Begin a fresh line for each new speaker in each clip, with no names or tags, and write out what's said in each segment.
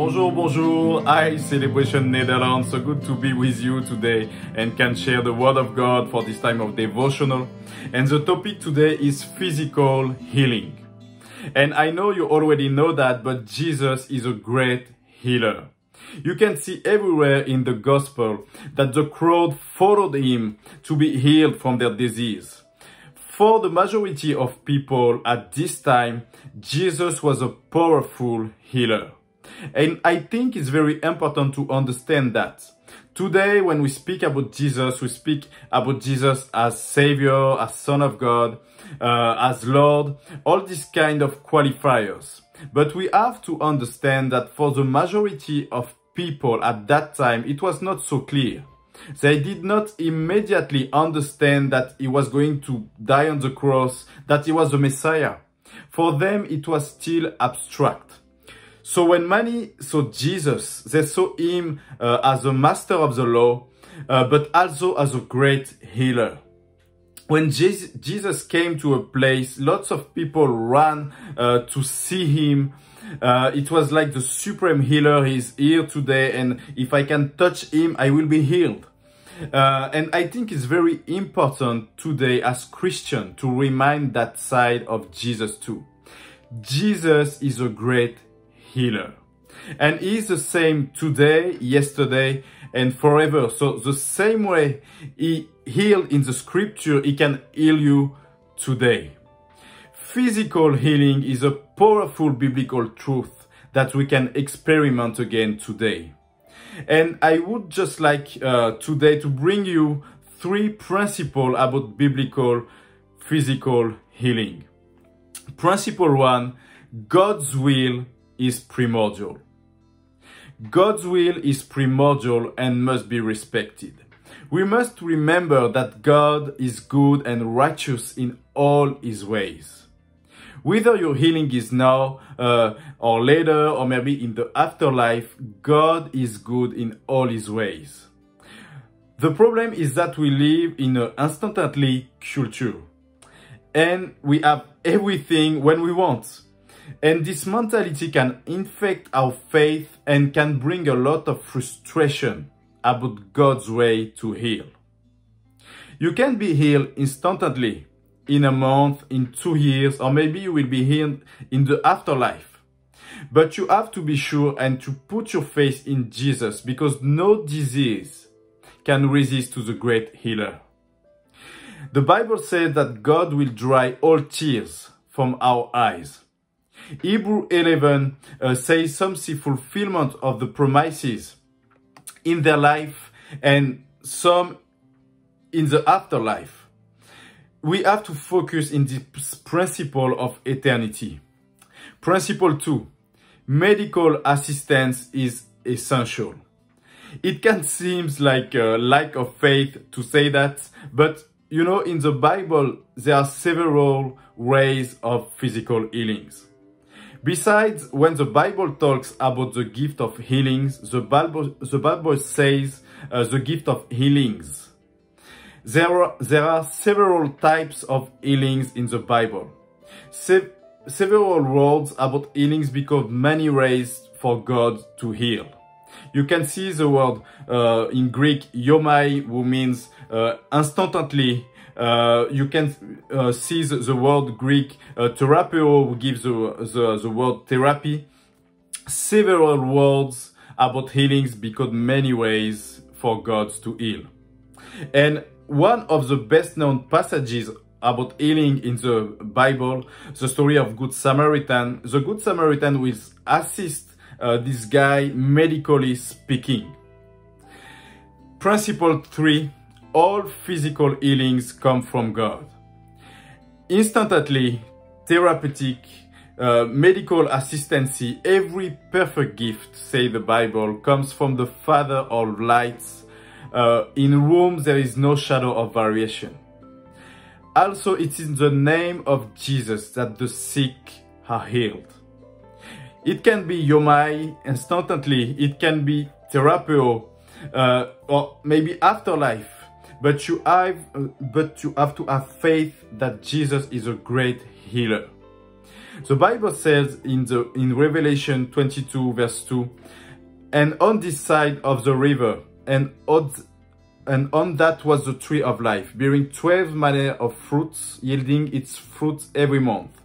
Bonjour, bonjour. Hi, Celebration Netherlands. So good to be with you today and can share the word of God for this time of devotional. And the topic today is physical healing. And I know you already know that, but Jesus is a great healer. You can see everywhere in the gospel that the crowd followed him to be healed from their disease. For the majority of people at this time, Jesus was a powerful healer. And I think it's very important to understand that. Today, when we speak about Jesus, we speak about Jesus as Savior, as Son of God, as Lord, all these kind of qualifiers. But we have to understand that for the majority of people at that time, it was not so clear. They did not immediately understand that he was going to die on the cross, that he was the Messiah. For them, it was still abstract. So when many saw Jesus, they saw him as a master of the law, but also as a great healer. When Jesus came to a place, lots of people ran to see him. It was like the supreme healer. He's here today, and if I can touch him, I will be healed. And I think it's very important today as Christian to remind that side of Jesus too. Jesus is a great healer. And he is the same today, yesterday, and forever. So the same way he healed in the scripture, he can heal you today. Physical healing is a powerful biblical truth that we can experiment again today. And I would just like today to bring you 3 principles about biblical physical healing. Principle 1, God's will is primordial. God's will is primordial and must be respected. We must remember that God is good and righteous in all his ways. Whether your healing is now or later or maybe in the afterlife, God is good in all his ways. The problem is that we live in an instantly culture and we have everything when we want. And this mentality can infect our faith and can bring a lot of frustration about God's way to heal. You can be healed instantly, in a month, in 2 years, or maybe you will be healed in the afterlife. But you have to be sure and to put your faith in Jesus, because no disease can resist to the great healer. The Bible says that God will dry all tears from our eyes. Hebrews 11 says some fulfillment of the promises in their life and some in the afterlife. We have to focus in this principle of eternity. Principle 2, medical assistance is essential. It can seem like a lack of faith to say that, but you know, in the Bible, there are several ways of physical healings. Besides, when the Bible talks about the gift of healings, the Bible says the gift of healings. There are several types of healings in the Bible. Several words about healings because many ways for God to heal. You can see the word in Greek, yomai, who means instantly. You can see the word Greek, therapeo, who gives the word therapy. Several words about healings because many ways for God to heal. And one of the best known passages about healing in the Bible, the story of Good Samaritan. The Good Samaritan will assist this guy medically speaking. Principle 3, all physical healings come from God. Instantly, therapeutic, medical assistance, every perfect gift, say the Bible, comes from the Father of lights, in whom there is no shadow of variation. Also, it is in the name of Jesus that the sick are healed. It can be yomai, instantly, it can be therapeo, or maybe afterlife. But you have to have faith that Jesus is a great healer. The Bible says in Revelation 22 verse 2, and on this side of the river, and on that was the tree of life, bearing 12 manner of fruits, yielding its fruits every month.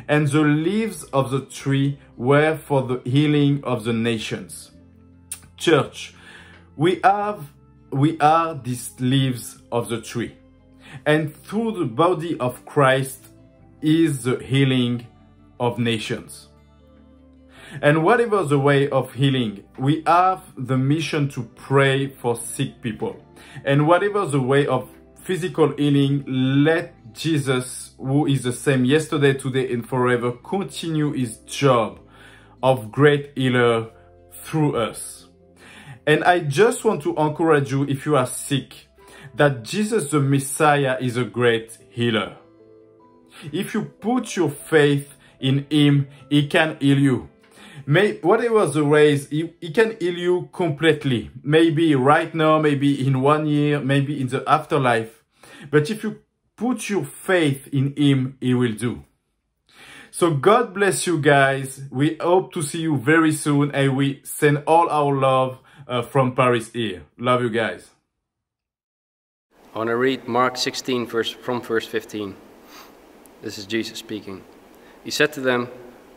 And the leaves of the tree were for the healing of the nations. Church, we are these leaves of the tree. And through the body of Christ is the healing of nations. And whatever the way of healing, we have the mission to pray for sick people. And whatever the way of physical healing, let Jesus, who is the same yesterday, today, and forever, continue his job of great healer through us. And I just want to encourage you, if you are sick, that Jesus the Messiah is a great healer. If you put your faith in him, he can heal you. Whatever the ways, he can heal you completely. Maybe right now, maybe in 1 year, maybe in the afterlife. But if you put your faith in him, he will do. So God bless you guys. We hope to see you very soon, and we send all our love from Paris here. Love you guys.
I want to read Mark 16 from verse 15. This is Jesus speaking. He said to them,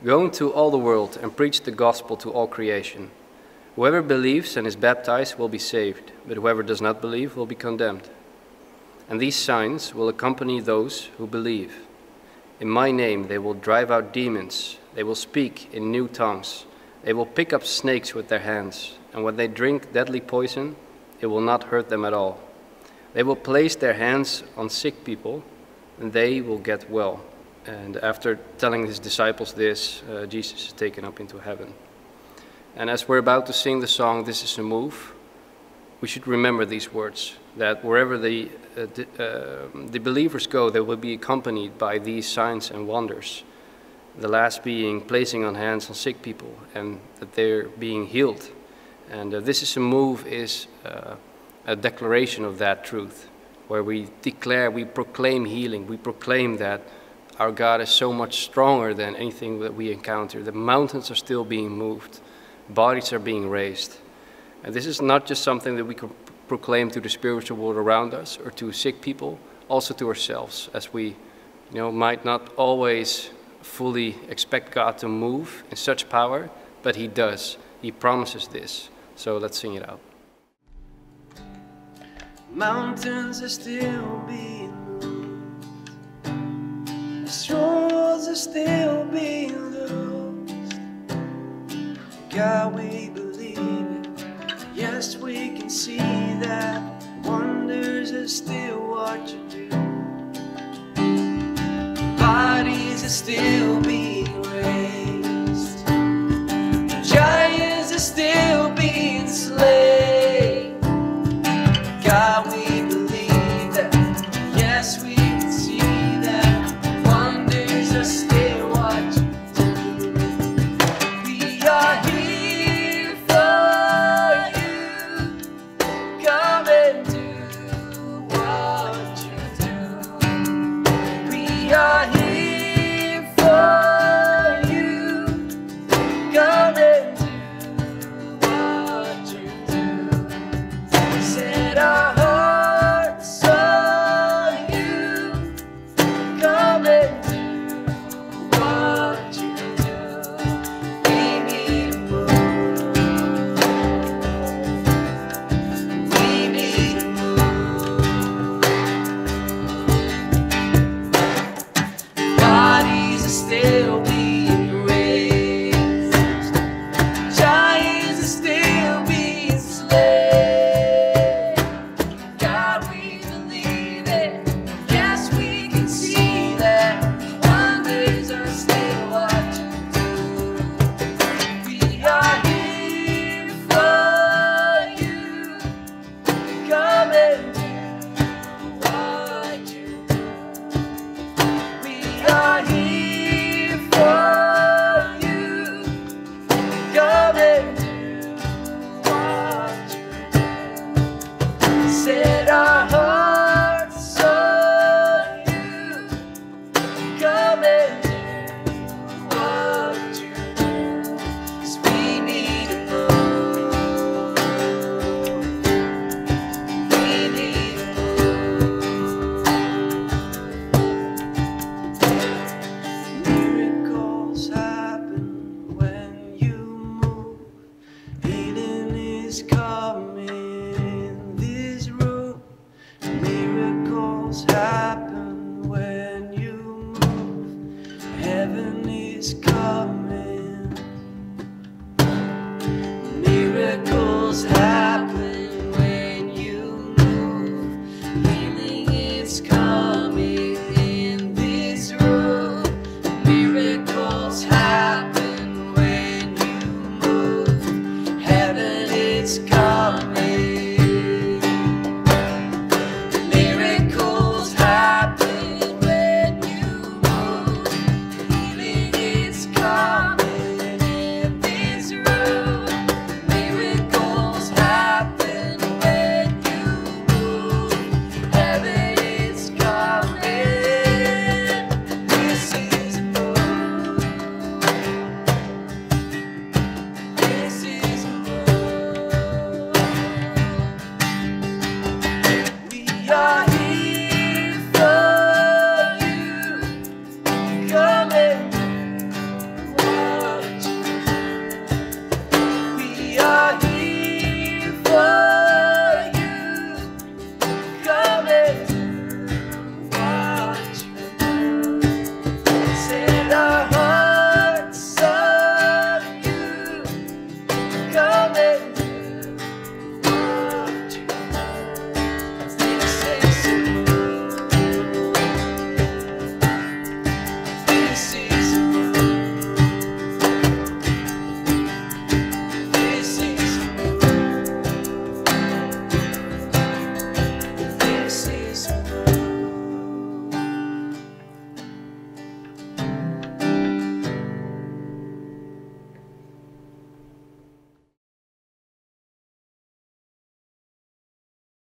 "Go into all the world and preach the gospel to all creation. Whoever believes and is baptized will be saved, but whoever does not believe will be condemned. And these signs will accompany those who believe. In my name they will drive out demons, they will speak in new tongues, they will pick up snakes with their hands, and when they drink deadly poison, it will not hurt them at all. They will place their hands on sick people, and they will get well." And after telling his disciples this, Jesus is taken up into heaven. And as we're about to sing the song, "This is a Move," we should remember these words, that wherever the believers go, they will be accompanied by these signs and wonders. The last being placing on hands on sick people, and that they're being healed. And "This is a Move" is a declaration of that truth, where we declare, we proclaim healing, we proclaim that our God is so much stronger than anything that we encounter. The mountains are still being moved, bodies are being raised. And this is not just something that we can proclaim to the spiritual world around us or to sick people, also to ourselves, as we might not always fully expect God to move in such power, but he does. He promises this. So let's sing it out.
Mountains are still being strongholds are still being loosed. God, we believe it. Yes, we can see that wonders are still what you do. Bodies are still